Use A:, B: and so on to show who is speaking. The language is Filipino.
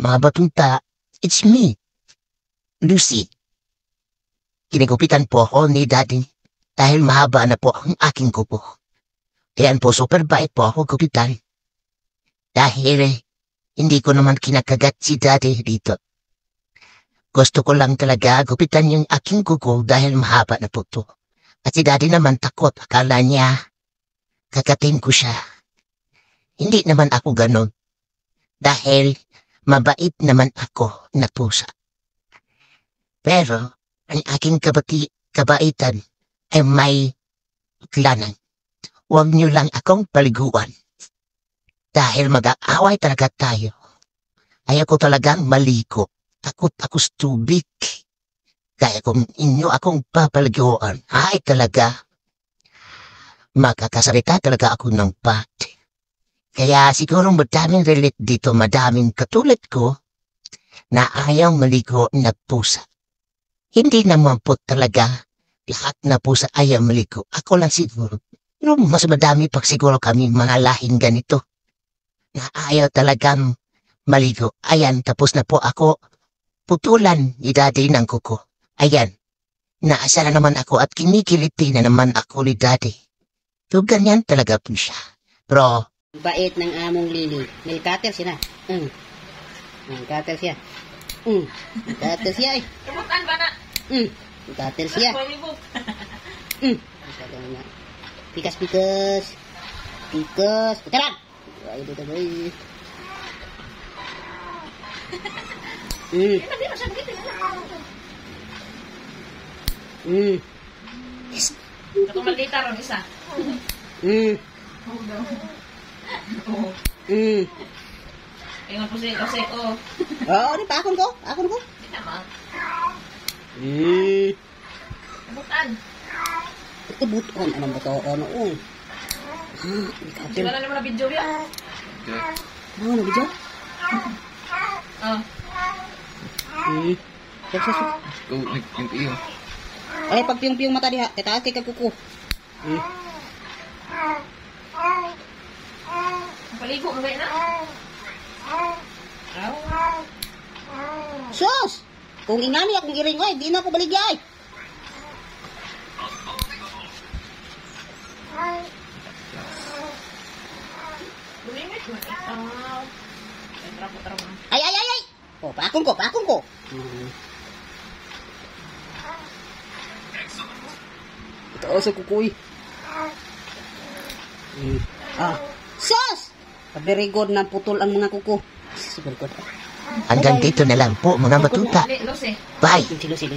A: mga batuta, it's me, Lucy. Kinigupitan po ako ni Daddy dahil mahaba na po ang aking kuko. Kaya po super bait po ako gupitan. Dahil hindi ko naman kinakagat si Daddy dito. Gusto ko lang talaga gupitan yung aking kuko dahil mahaba na po to. At si Daddy naman takot, akala niya kagatin ko siya. Hindi naman ako ganon. Dahil mabait naman ako na pusa. Pero ang aking kabaitan ay may klanan. Huwag niyo lang akong paliguan. Dahil mag-aaway talaga tayo. Ayaw ko talagang maligo. Takot ako sa tubig. Kaya kung inyo akong papaliguan, ay talaga makakasalita talaga ako ng pati. Kaya siguro madaming relate dito, madaming katulad ko na ayaw maligo na pusa. Hindi naman po talaga lahat na pusa ayaw maligo. Ako lang siguro. Pero mas madami pag siguro kami mga lahing ganito na ayaw talagang maligo. Ayan, tapos na po ako putulan ni Daddy ng kuko. Ayan, naasa na naman ako at kinikiliti na naman ako ni Daddy. So ganyan talaga po siya. Pero
B: bait ng among Lily. May cutter siya na. May cutter siya. Cutter siya eh.
C: Ibutan ba na?
B: Cutter siya. Pikas. Putaran! Ay, dito ba eh.
A: yes.
C: Ito malita ron isa. Ingat po siya kasi
B: Oh, di pa akon ko.
C: Hindi naman. Ibutan.
B: Ito buton. Anong buton?
C: Di ba na naman na video yan?
B: Ano na video? Ay, pag piyong mata diha. Tetaas kay kagkuko.
C: Paligo mo ba na?
B: Sus! Kung ingani akong giringoy, di na ako baligay.
C: Bulimit mo. Trapo.
B: Ay! Oh, pakong ko. Ito sa kukuy. Sus! Very good na putol ang mga kuko. Super good.
A: Hanggang dito na lang po mga batuta.
C: Lucy.
A: Bye!
B: Lucy.